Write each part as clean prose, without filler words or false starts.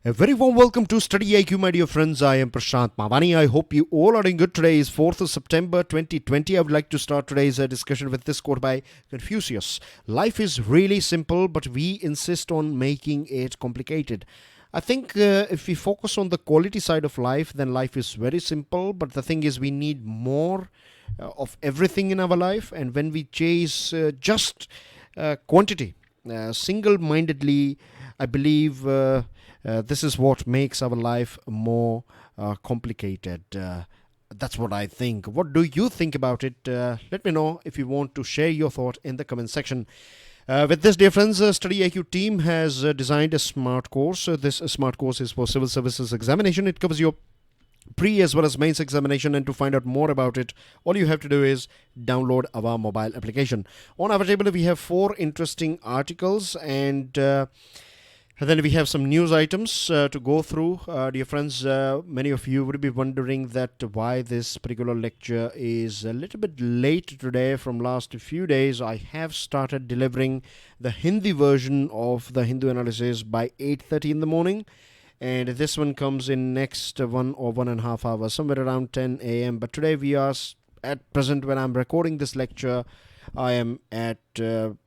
A very warm welcome to StudyIQ, my dear friends. I am Prashant Mavani. I hope you all are doing good. Today is 4th of September 2020. I would like to start today's discussion with this quote by Confucius. Life is really simple, but we insist on making it complicated. I think if we focus on the quality side of life, then life is very simple. But the thing is, we need more of everything in our life. And when we chase just quantity, single mindedly, I believe this is what makes our life more complicated. That's what I think. What do you think about it? Let me know if you want to share your thought in the comment section. With this, dear friends, StudyIQ team has designed a smart course. This smart course is for Civil Services Examination. It covers your pre as well as mains examination, and to find out more about it, all you have to do is download our mobile application. On our table, we have 4 interesting articles, and then we have some news items to go through. Dear friends, many of you would be wondering that why this particular lecture is a little bit late today from last few days. I have started delivering the Hindi version of the Hindu analysis by 8:30 in the morning. And this one comes in next 1 or 1.5 hours, somewhere around 10 a.m. But today we are, at present when I'm recording this lecture, I am at, 10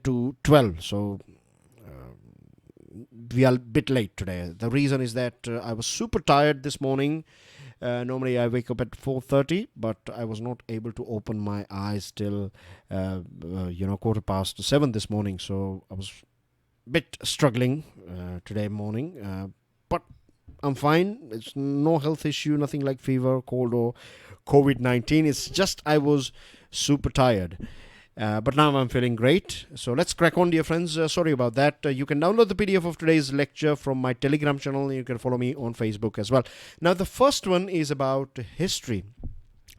to 12. So we are a bit late today. The reason is that I was super tired this morning. Normally I wake up at 4:30, but I was not able to open my eyes till 7:15 this morning. So I was bit struggling today morning, but I'm fine. It's no health issue, nothing like fever, cold or COVID-19. It's just I was super tired. But now I'm feeling great. So let's crack on, dear friends. Sorry about that. You can download the PDF of today's lecture from my Telegram channel. You can follow me on Facebook as well. Now, the first one is about history.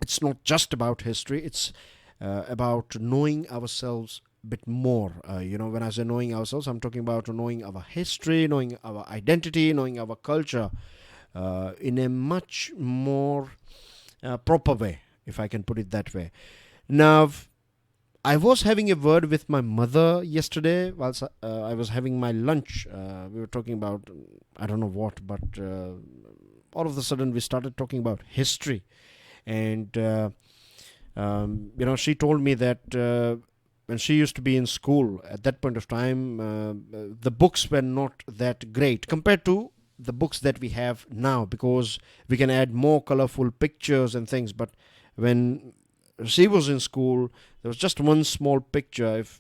It's not just about history. It's about knowing ourselves bit more. When I say knowing ourselves, I'm talking about knowing our history, knowing our identity, knowing our culture in a much more proper way, if I can put it that way. Now, I was having a word with my mother yesterday whilst I was having my lunch. We were talking about, I don't know what, but all of a sudden we started talking about history. And, she told me that when she used to be in school, at that point of time, the books were not that great compared to the books that we have now, because we can add more colorful pictures and things. But when she was in school, there was just one small picture. If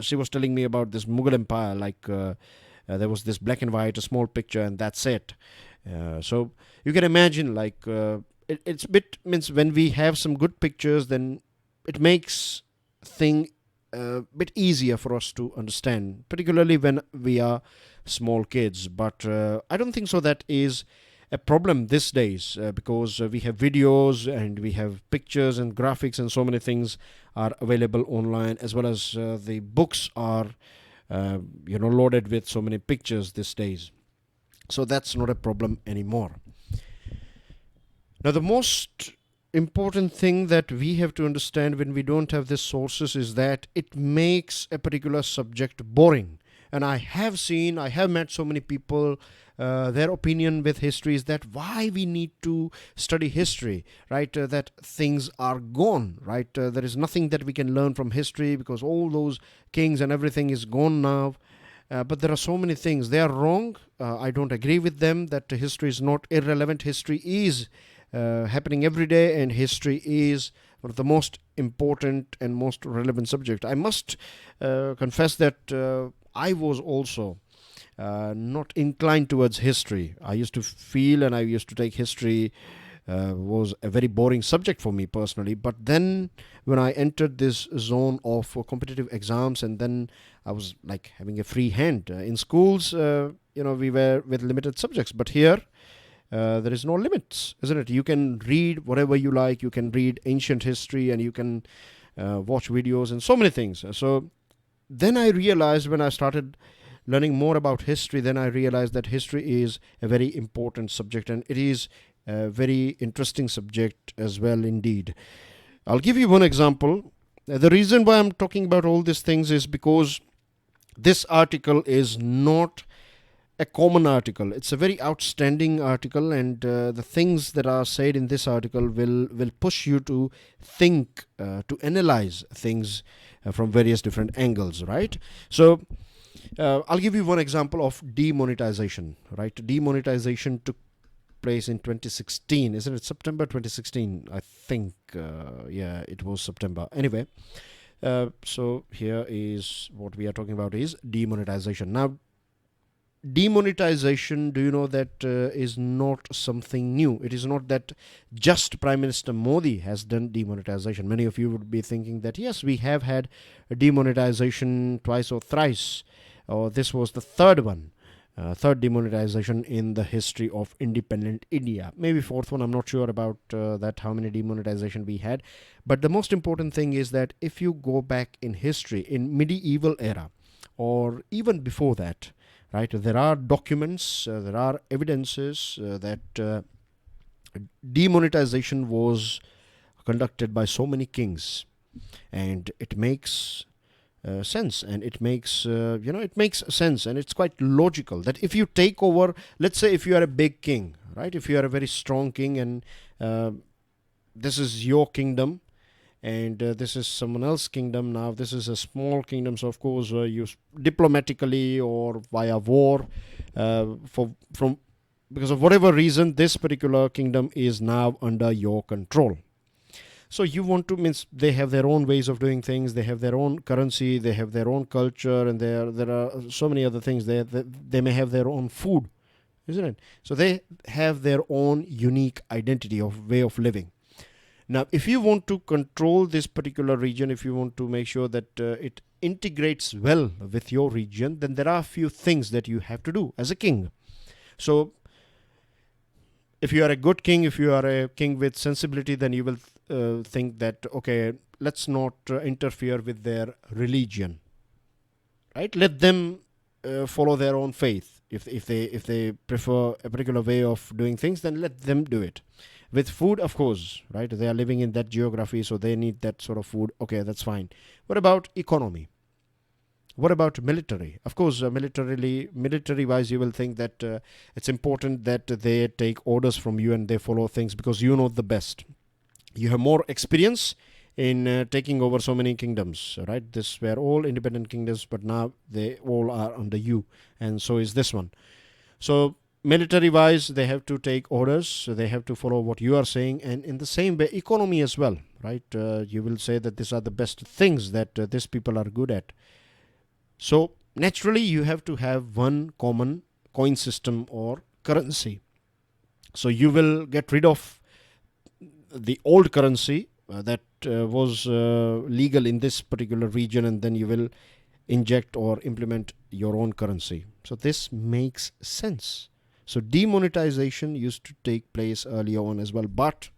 she was telling me about this Mughal Empire, there was this black and white, a small picture, and that's it. So you can imagine, it's bit means when we have some good pictures, then it makes thing a bit easier for us to understand, particularly when we are small kids. But I don't think so that is a problem these days, because we have videos and we have pictures and graphics, and so many things are available online, as well as the books are loaded with so many pictures these days. So that's not a problem anymore. Now, the most important thing that we have to understand when we don't have these sources is that it makes a particular subject boring. And I have met so many people, their opinion with history is that why we need to study history, right? That things are gone, right? There is nothing that we can learn from history because all those kings and everything is gone now. But there are so many things. They are wrong. I don't agree with them that history is not irrelevant. History is happening every day, and history is one of the most important and most relevant subject. I must confess that I was also not inclined towards history. I used to feel, and I used to take history was a very boring subject for me personally. But then when I entered this zone of competitive exams, and then I was like having a free hand in schools, we were with limited subjects, but here there is no limits, isn't it? You can read whatever you like. You can read ancient history, and you can watch videos and so many things. So then I realized, when I started learning more about history, then I realized that history is a very important subject, and it is a very interesting subject as well indeed. I'll give you one example. The reason why I'm talking about all these things is because this article is not a common article. It's a very outstanding article, and the things that are said in this article will push you to think, to analyze things from various different angles, right? So I'll give you one example of demonetization, right? Demonetization took place in 2016, isn't it? September 2016, I think. Yeah, it was September. Anyway, so here is what we are talking about is demonetization. Now, demonetization, do you know that is not something new? It is not that just Prime Minister Modi has done demonetization. Many of you would be thinking that yes, we have had a demonetization twice or thrice, or this was the third one, third demonetization in the history of independent India. Maybe fourth one, I'm not sure about that, how many demonetization we had. But the most important thing is that if you go back in history, in medieval era, or even before that, right, there are documents, there are evidences that demonetization was conducted by so many kings, and it makes sense, and it makes it makes sense, and it's quite logical that if you take over, let's say if you are a big king, right, if you are a very strong king, and this is your kingdom, and this is someone else's kingdom. Now this is a small kingdom, so of course you diplomatically or via war, because of whatever reason, this particular kingdom is now under your control. So you want to, means they have their own ways of doing things, they have their own currency, they have their own culture, and there are so many other things. They may have their own food, isn't it? So they have their own unique identity of way of living. Now, if you want to control this particular region, if you want to make sure that it integrates well with your region, then there are a few things that you have to do as a king. So if you are a good king, if you are a king with sensibility, then you will think that, okay, let's not interfere with their religion, right? Let them follow their own faith. If they prefer a particular way of doing things, then let them do it. With food, of course, right? They are living in that geography, so they need that sort of food. Okay, that's fine. What about economy? What about military? Of course, military-wise, you will think that it's important that they take orders from you and they follow things because you know the best. You have more experience in taking over so many kingdoms, right? This were all independent kingdoms, but now they all are under you, and so is this one. So military wise, they have to take orders, so they have to follow what you are saying, and in the same way economy as well, right? You will say that these are the best things that these people are good at. So naturally you have to have one common coin system or currency. So you will get rid of the old currency that was legal in this particular region, and then you will inject or implement your own currency. So this makes sense. So demonetization used to take place earlier on as well, but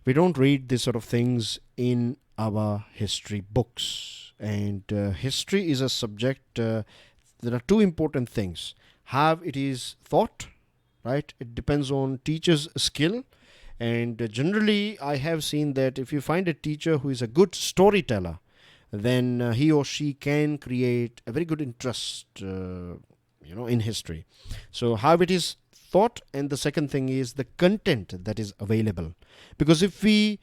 we don't read this sort of things in our history books. And history is a subject, there are two important things. How it is taught, right? It depends on teacher's skill. And generally, I have seen that if you find a teacher who is a good storyteller, then he or she can create a very good interest in history. So how it is thought, and the second thing is the content that is available. Because if we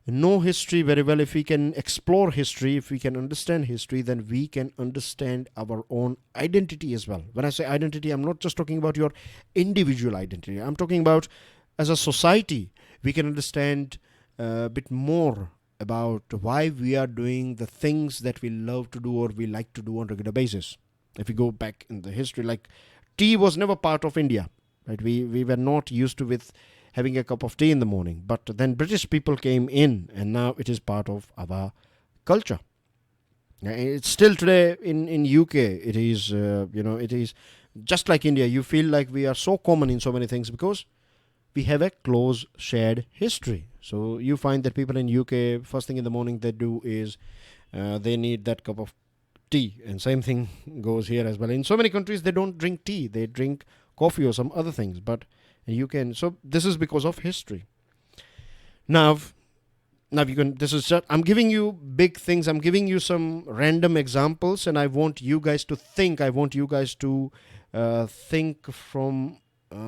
know history very well, if we can explore history, if we can understand history, then we can understand our own identity as well. When I say identity, I'm not just talking about your individual identity. I'm talking about as a society, we can understand a bit more about why we are doing the things that we love to do or we like to do on a regular basis. If we go back in the history, like tea was never part of India, right? We were not used to with having a cup of tea in the morning, but then British people came in, and now it is part of our culture. It's still today in UK. It is it is just like India. You feel like we are so common in so many things because we have a close shared history. So you find that people in UK, first thing in the morning they do is they need that cup of tea, and same thing goes here as well. In so many countries they don't drink tea, they drink coffee or some other things, but you can. So this is because of history. Now Now you can, this is just, I'm giving you big things, I'm giving you some random examples, and I want you guys to think, I want you guys to think from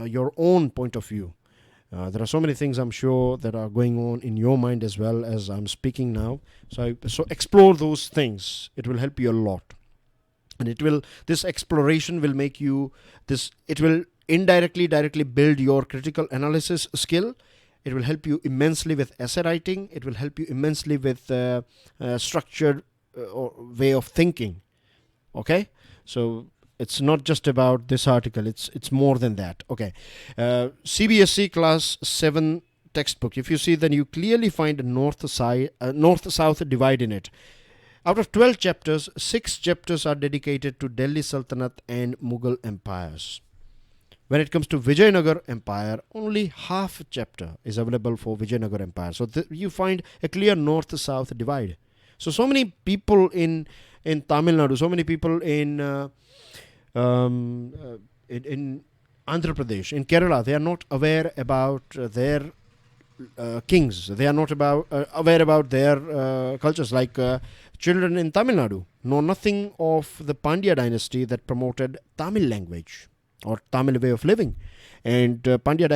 your own point of view. There are so many things I'm sure that are going on in your mind as well as I'm speaking now. So explore those things. It will help you a lot. And this exploration will make you, it will directly build your critical analysis skill. It will help you immensely with essay writing. It will help you immensely with structured way of thinking. Okay? So it's not just about this article. It's more than that. Okay. CBSE Class 7 textbook. If you see, then you clearly find a north-south divide in it. Out of 12 chapters, 6 chapters are dedicated to Delhi Sultanate and Mughal empires. When it comes to Vijayanagar Empire, only half a chapter is available for Vijayanagar Empire. So you find a clear north-south divide. So many people in Tamil Nadu, so many people in Andhra Pradesh, in Kerala, they are not aware about their kings. They are not aware about their cultures. Like children in Tamil Nadu know nothing of the Pandya dynasty that promoted Tamil language or Tamil way of living. And Pandya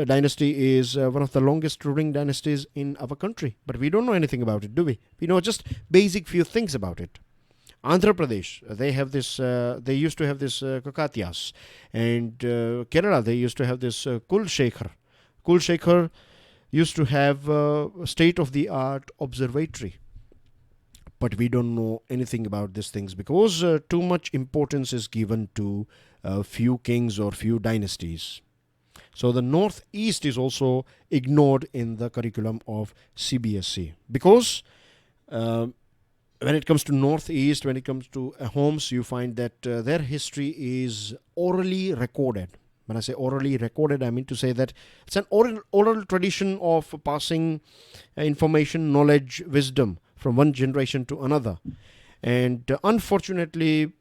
dynasty is one of the longest ruling dynasties in our country. But we don't know anything about it, do we? We know just basic few things about it. Andhra Pradesh, they have this, they used to have this Kakatiyas. And Kerala, they used to have this Kul Shekhar. Kul Shekhar used to have a state-of-the-art observatory. But we don't know anything about these things because too much importance is given to few kings or few dynasties. So the northeast is also ignored in the curriculum of CBSE because when it comes to northeast, when it comes to homes, you find that their history is orally recorded. When I say orally recorded, I mean to say that it's an oral tradition of passing information, knowledge, wisdom from one generation to another. And unfortunately,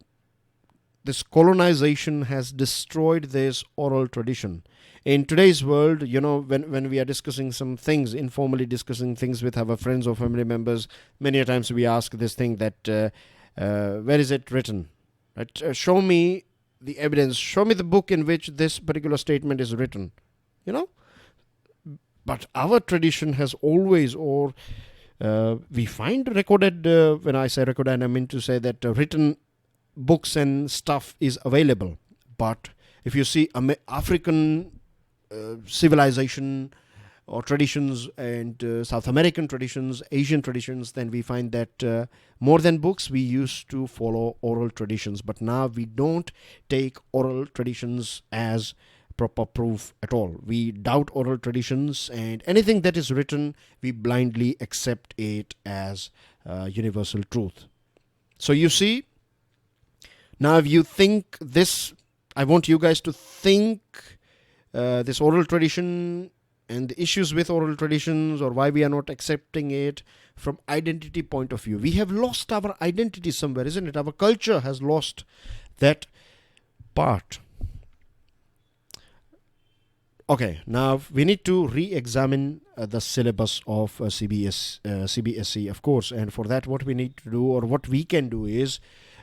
this colonization has destroyed this oral tradition. In today's world, you know, when we are discussing some things, informally discussing things with our friends or family members, many a times we ask this thing that, where is it written? Right? Show me the evidence. Show me the book in which this particular statement is written. You know? But our tradition has always, we find recorded, when I say recorded, I mean to say that written books and stuff is available. But if you see African civilization or traditions and South American traditions, Asian traditions, then we find that more than books, we used to follow oral traditions. But now we don't take oral traditions as proper proof at all. We doubt oral traditions, and anything that is written, we blindly accept it as universal truth. So you see, now if you think this, I want you guys to think this oral tradition and the issues with oral traditions, or why we are not accepting it from identity point of view. We have lost our identity somewhere, isn't it? Our culture has lost that part. Okay, now we need to re-examine the syllabus of CBSE, of course. And for that, what we need to do, or what we can do is,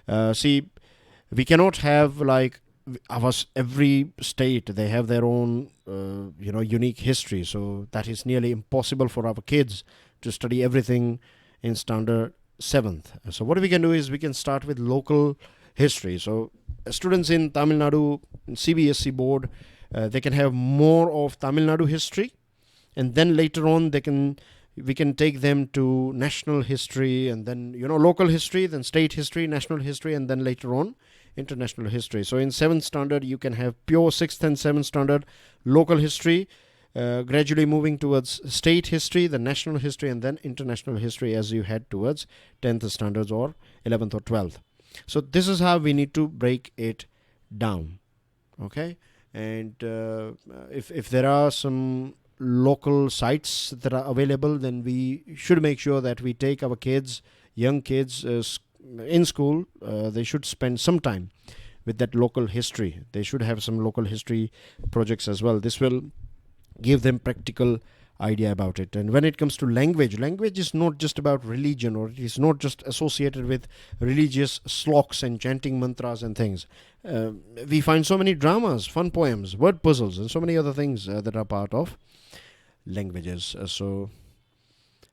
we cannot have like every state, they have their own, unique history. So that is nearly impossible for our kids to study everything in standard 7th. So what we can do is we can start with local history. So students in Tamil Nadu, CBSE board, they can have more of Tamil Nadu history, and then later on we can take them to national history, and then local history, then state history, national history, and then later on international history. So in 7th standard you can have pure 6th and 7th standard local history, gradually moving towards state history, then national history, and then international history as you head towards 10th standards or 11th or 12th. So this is how we need to break it down. Okay. And if there are some local sites that are available, then we should make sure that we take our kids, young kids in school. They should spend some time with that local history. They should have some local history projects as well. This will give them practical idea about it. And when it comes to language, language is not just about religion, or it is not just associated with religious sloks and chanting mantras and things. We find so many dramas, fun poems, word puzzles, and so many other things that are part of languages. So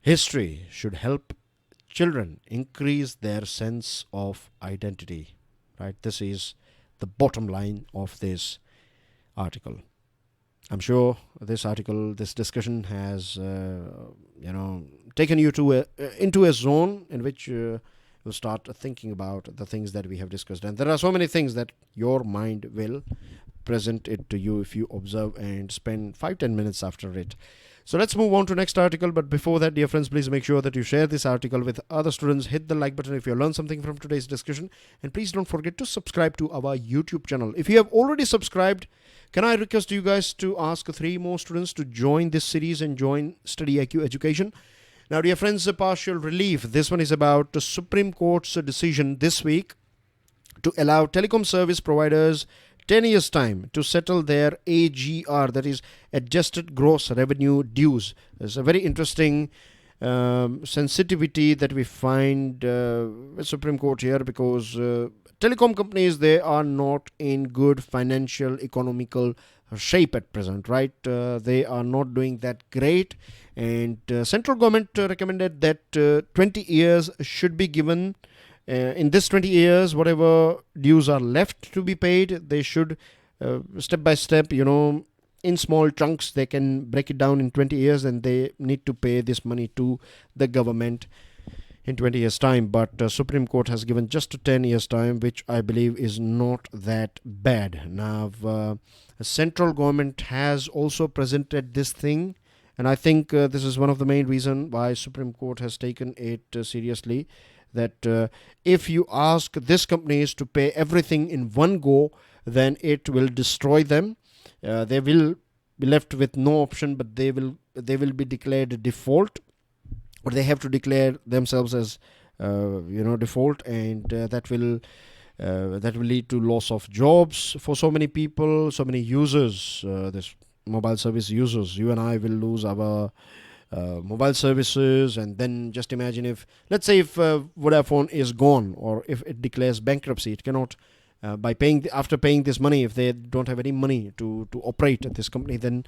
history should help children increase their sense of identity, right? This is the bottom line of this article. I'm sure this article, this discussion has, taken you to into a zone in which you'll start thinking about the things that we have discussed. And there are so many things that your mind will present it to you if you observe and spend 5-10 minutes after it. So let's move on to next article. But before that, dear friends, please make sure that you share this article with other students. Hit the like button if you learned something from today's discussion. And please don't forget to subscribe to our YouTube channel. If you have already subscribed, can I request you guys to ask 3 more students to join this series and join StudyIQ Education? Now, dear friends, a partial relief. This one is about the Supreme Court's decision this week to allow telecom service providers 10 years time to settle their AGR, that is adjusted gross revenue dues. It's a very interesting sensitivity that we find with Supreme Court here, because telecom companies, they are not in good financial economical shape at present, right? They are not doing that great, and central government recommended that 20 years should be given. In this 20 years, whatever dues are left to be paid, they should step by step, in small chunks, they can break it down in 20 years, and they need to pay this money to the government in 20 years time. But Supreme Court has given just 10 years time, which I believe is not that bad. Now, central government has also presented this thing, and I think this is one of the main reason why Supreme Court has taken it seriously, that if you ask these companies to pay everything in one go, then it will destroy them. They will be left with no option, but they will be declared default, or they have to declare themselves as default, and that will lead to loss of jobs for so many people, so many users. This mobile service users, you and I will lose our mobile services. And then just imagine if, let's say, if Vodafone is gone, or if it declares bankruptcy, it cannot after paying this money, if they don't have any money to operate at this company, then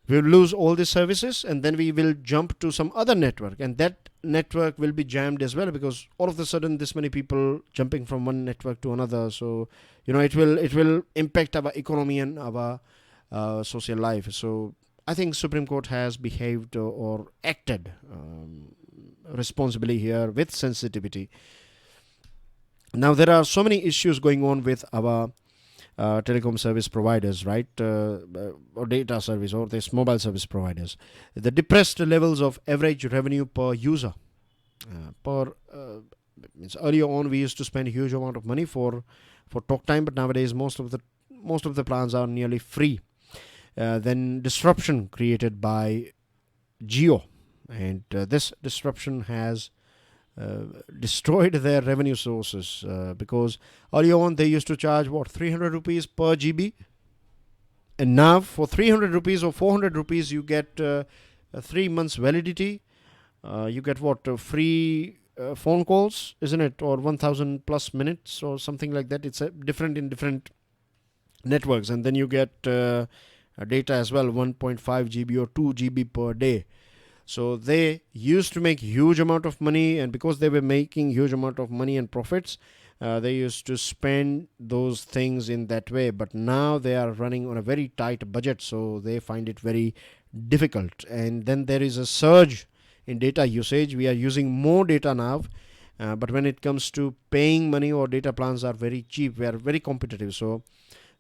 we will lose all these services, and then we will jump to some other network, and that network will be jammed as well, because all of a sudden this many people jumping from one network to another. So it will impact our economy and our social life. So I think Supreme Court has behaved or acted responsibly here with sensitivity. Now, there are so many issues going on with our telecom service providers, right? Or data service, or this mobile service providers. The depressed levels of average revenue per user. Means earlier on we used to spend a huge amount of money for talk time, but nowadays most of the plans are nearly free. Then disruption created by Jio, and this disruption has destroyed their revenue sources, because earlier on they used to charge 300 rupees per GB, and now for 300 rupees or 400 rupees you get a 3 months validity. You get free phone calls, isn't it, or 1000 plus minutes or something like that. It's different in different networks. And then you get data as well, 1.5 GB or 2 GB per day. So they used to make huge amount of money, and because they were making huge amount of money and profits, they used to spend those things in that way. But now they are running on a very tight budget, so they find it very difficult. And then there is a surge in data usage. We are using more data now, but when it comes to paying money, or data plans are very cheap, we are very competitive. So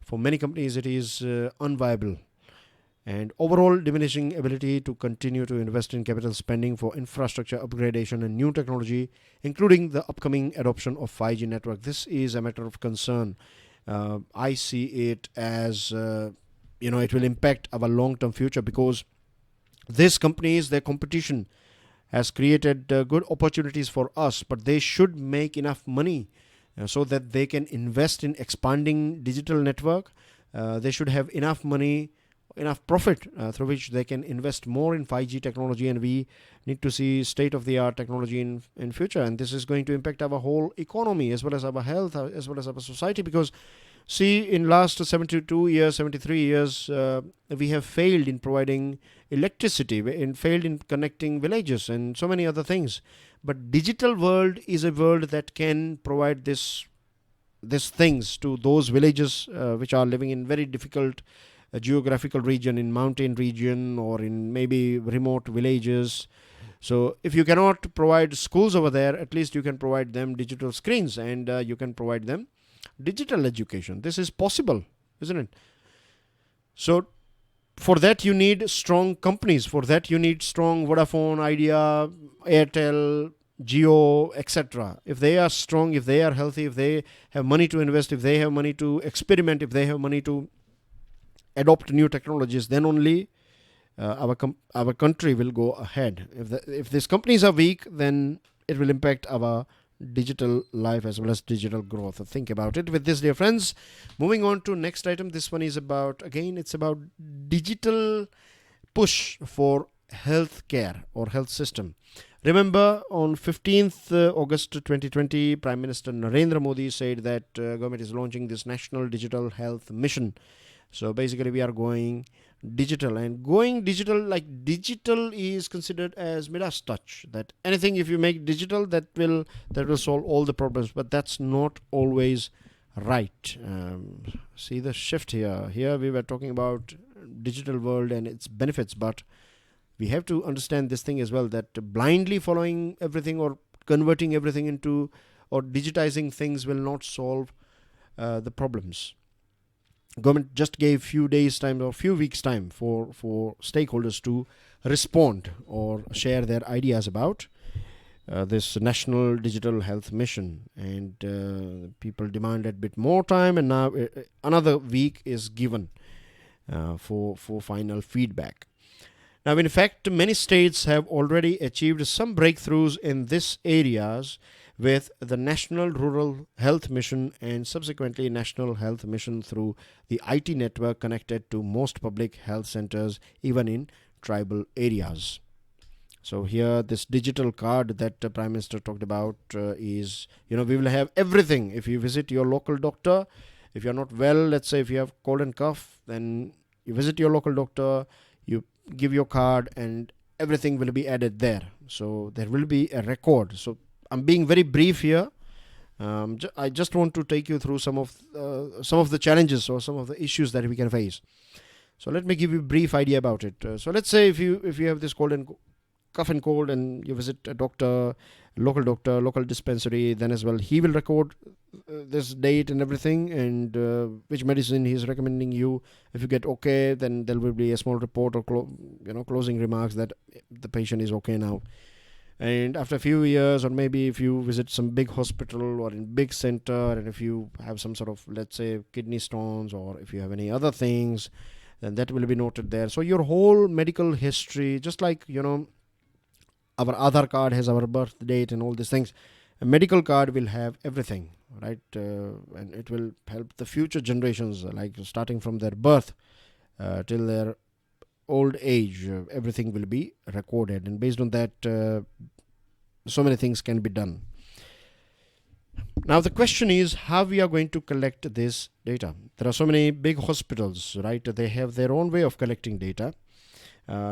for many companies it is unviable, and overall diminishing ability to continue to invest in capital spending for infrastructure upgradation and new technology, including the upcoming adoption of 5G network. This is a matter of concern. I see it as it will impact our long-term future, because these companies, their competition has created good opportunities for us, but they should make enough money so that they can invest in expanding digital network. They should have enough money enough profit through which they can invest more in 5G technology, and we need to see state-of-the-art technology in future, and this is going to impact our whole economy as well as our health, as well as our society, because see, in last 72 years, 73 years, we have failed in providing electricity, failed in connecting villages and so many other things. But digital world is a world that can provide these things to those villages which are living in very difficult geographical region, in mountain region or in maybe remote villages. So if you cannot provide schools over there, at least you can provide them digital screens, and you can provide them digital education. This is possible, isn't it? So for that you need strong companies. For that you need strong Vodafone, Idea, Airtel, Geo, etc. If they are strong, if they are healthy, if they have money to invest, if they have money to experiment, if they have money to adopt new technologies, then only our country will go ahead. If these companies are weak, then it will impact our digital life as well as digital growth. Think about it. With this, dear friends, moving on to next item. This one is about, again, it's about digital push for healthcare or health system. Remember, on 15th August 2020, Prime Minister Narendra Modi said that government is launching this National Digital Health Mission. So basically we are going digital, and going digital, like digital is considered as Midas touch, that anything if you make digital, that will solve all the problems, but that's not always right. See the shift here. Here we were talking about digital world and its benefits, but we have to understand this thing as well, that blindly following everything or converting everything into or digitizing things will not solve the problems. Government just gave few days time or few weeks time for stakeholders to respond or share their ideas about this National Digital Health Mission, and people demanded a bit more time, and now another week is given for final feedback. Now, in fact, many states have already achieved some breakthroughs in these areas with the National Rural Health Mission and subsequently National Health Mission through the IT network connected to most public health centers, even in tribal areas. So here, this digital card that the Prime Minister talked about is, we will have everything. If you visit your local doctor, if you're not well, let's say if you have cold and cough, then you visit your local doctor, you give your card, and everything will be added there. So there will be a record. So I'm being very brief here. I just want to take you through some of the challenges or some of the issues that we can face. So let me give you a brief idea about it. So let's say if you have this cough and cold, and you visit a doctor, local dispensary, then as well he will record this date and everything, and which medicine he is recommending you. If you get okay, then there will be a small report or closing remarks that the patient is okay now. And after a few years, or maybe if you visit some big hospital or in big center, and if you have some sort of, let's say, kidney stones, or if you have any other things, then that will be noted there. So your whole medical history, just like, our Aadhaar card has our birth date and all these things, a medical card will have everything, right? And it will help the future generations, like starting from their birth till their old age, everything will be recorded, and based on that so many things can be done. Now the question is how we are going to collect this data. There are so many big hospitals, right? They have their own way of collecting data.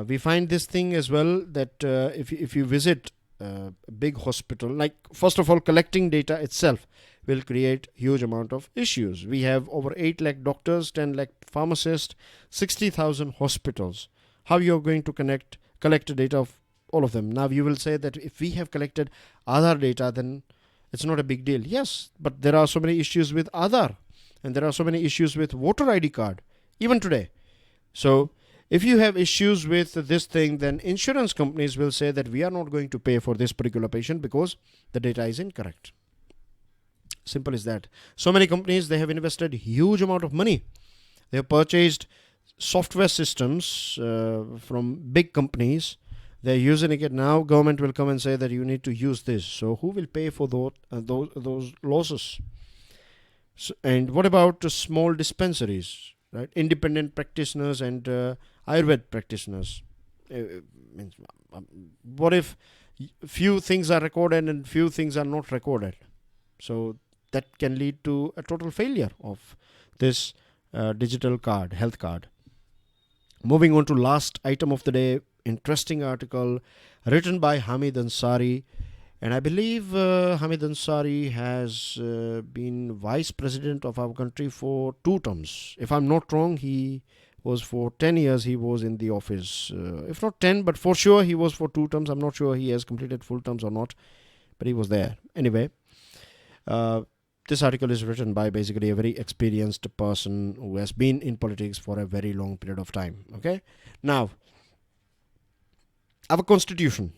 We find this thing as well, that if you visit a big hospital, like first of all, collecting data itself will create huge amount of issues. We have over 8 lakh doctors, 10 lakh pharmacists, 60,000 hospitals. How you are going to collect data of all of them? Now you will say that if we have collected Aadhaar data, then it's not a big deal. Yes, but there are so many issues with Aadhaar, and there are so many issues with voter ID card, even today. So if you have issues with this thing, then insurance companies will say that we are not going to pay for this particular patient because the data is incorrect. Simple as that. So many companies, they have invested huge amount of money. They have purchased software systems from big companies. They're using it now. Government will come and say that you need to use this. So who will pay for those losses? So, and what about small dispensaries? right? Independent practitioners and Ayurved practitioners. Means, what if few things are recorded and few things are not recorded? So that can lead to a total failure of this digital card, health card. Moving on to last item of the day, interesting article written by Hamid Ansari. And I believe Hamid Ansari has been vice president of our country for 2 terms. If I'm not wrong, he was for 10 years he was in the office. If not 10, but for sure he was for 2 terms. I'm not sure he has completed full terms or not, but he was there. Anyway, this article is written by basically a very experienced person who has been in politics for a very long period of time. Okay, now our constitution,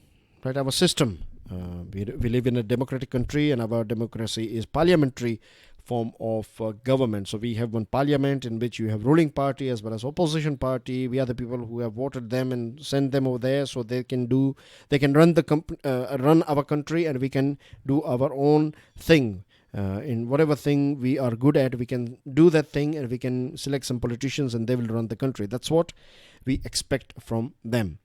right, our system. We live in a democratic country, and our democracy is parliamentary form of government. So we have one parliament in which you have ruling party as well as opposition party. We are the people who have voted them and sent them over there, so they can run our country, and we can do our own thing. In whatever thing we are good at, we can do that thing, and we can select some politicians and they will run the country. That's what we expect from them.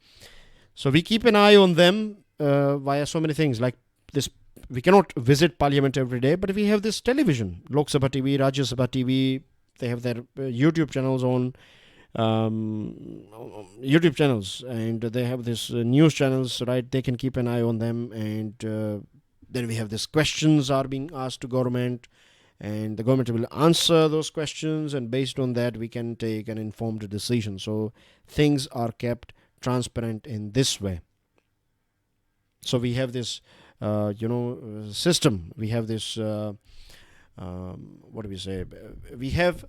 So we keep an eye on them via so many things like this. We cannot visit parliament every day, but we have this television, Lok Sabha TV, Rajya Sabha TV. They have their YouTube channels on YouTube channels, and they have this news channels, right? They can keep an eye on them, and then we have these questions are being asked to government, and the government will answer those questions, and based on that we can take an informed decision. So things are kept transparent in this way. So we have this system. We have this what do we say? We have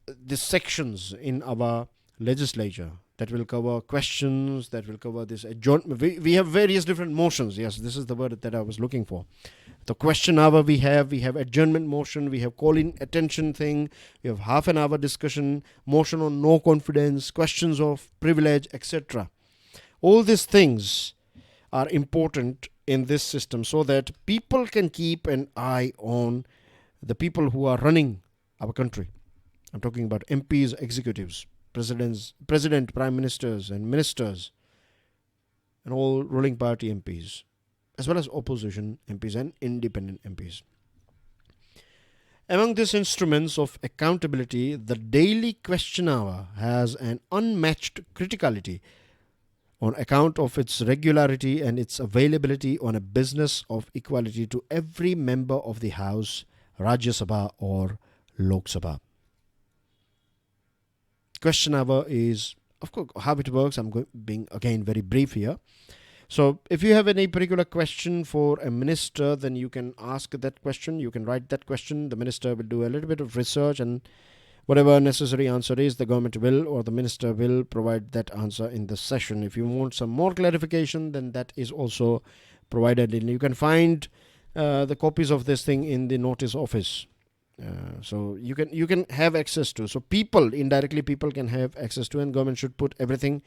these sections in our legislature that will cover questions, that will cover this adjournment. We have various different motions. Yes, this is the word that I was looking for. The question hour we have adjournment motion, we have call-in attention thing, we have half an hour discussion, motion on no confidence, questions of privilege, etc. All these things are important in this system so that people can keep an eye on the people who are running our country. I'm talking about MPs, executives, president, prime ministers and ministers, and all ruling party MPs, as well as opposition MPs and independent MPs. Among these instruments of accountability, the daily question hour has an unmatched criticality on account of its regularity and its availability on a business of equality to every member of the House, Rajya Sabha or Lok Sabha. Question hour is, of course, how it works. I'm being again very brief here. So if you have any particular question for a minister, then you can ask that question. You can write that question. The minister will do a little bit of research, and whatever necessary answer is, the government will or the minister will provide that answer in the session. If you want some more clarification, then that is also provided. And you can find the copies of this thing in the notice office. So you can have access to. So indirectly people can have access to, and government should put everything,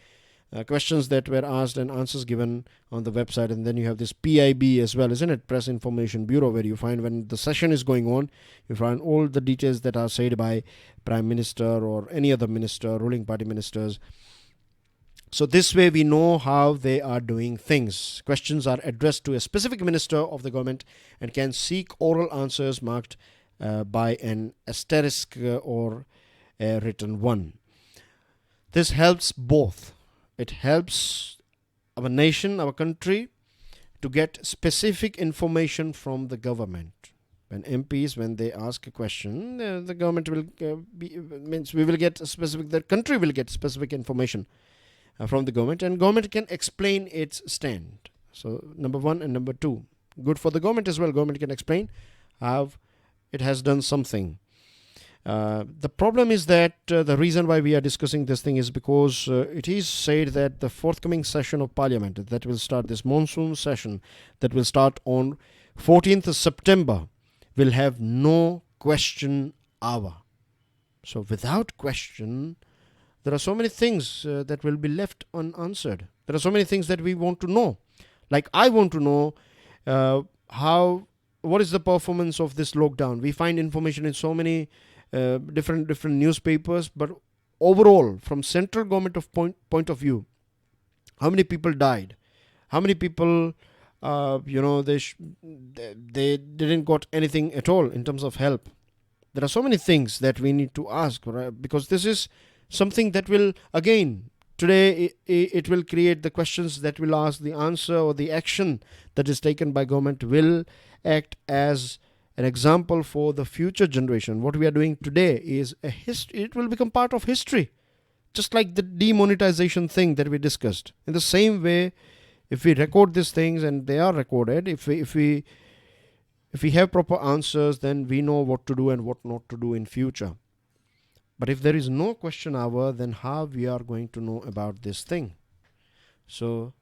questions that were asked and answers given on the website. And then you have this PIB as well, isn't it? Press Information Bureau, where you find when the session is going on, you find all the details that are said by Prime Minister or any other minister, ruling party ministers. So this way we know how they are doing things. Questions are addressed to a specific minister of the government and can seek oral answers marked by an asterisk or a written one. This helps both. It helps our nation, our country, to get specific information from the government. When MPs, when they ask a question, the government will we will get specific, the country will get specific information from the government, and government can explain its stand. So number one and number two, good for the government as well. Government can explain how it has done something. The problem is that the reason why we are discussing this thing is because it is said that the forthcoming session of Parliament that will start, this monsoon session that will start on 14th September, will have no question hour. So without question, there are so many things that will be left unanswered. There are so many things that we want to know. Like I want to know what is the performance of this lockdown. We find information in so many different newspapers. But overall, from central government of point of view, how many people died? How many people, they didn't got anything at all in terms of help? There are so many things that we need to ask, right? Because this is something that will, again, today it will create the questions that will ask the answer, or the action that is taken by government will act as an example for the future generation. What we are doing today is a history. It will become part of history, just like the demonetization thing that we discussed. In the same way, if we record these things and they are recorded, if we have proper answers, then we know what to do and what not to do in future. But if there is no question hour, then how we are going to know about this thing? So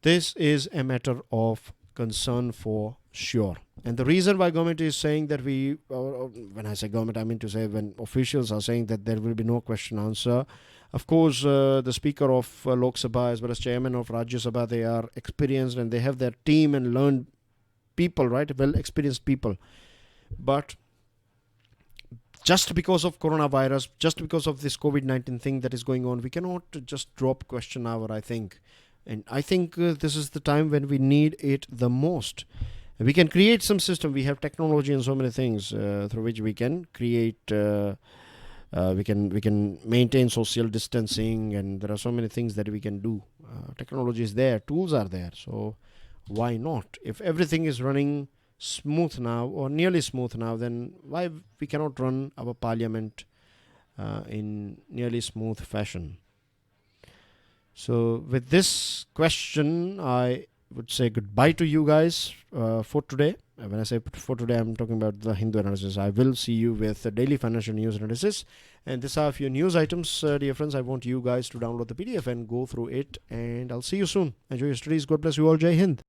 this is a matter of concern for sure. And the reason why government is saying that when I say government, I mean to say when officials are saying that there will be no question answer. Of course, the Speaker of Lok Sabha as well as Chairman of Rajya Sabha, they are experienced and they have their team and learned people, right? Well experienced people. But just because of coronavirus, just because of this COVID-19 thing that is going on, we cannot just drop question hour, I think. And I think this is the time when we need it the most. We can create some system. We have technology and so many things through which we can create, we can maintain social distancing, and there are so many things that we can do. Technology is there, tools are there. So why not? If everything is running smooth now, or nearly smooth now, then why we cannot run our parliament in nearly smooth fashion? So with this question, I would say goodbye to you guys for today. When I say for today, I'm talking about the Hindu analysis. I will see you with the daily financial news analysis, and these are a few news items, dear friends. I want you guys to download the PDF and go through it, and I'll see you soon. Enjoy your studies. God bless you all. Jai Hind.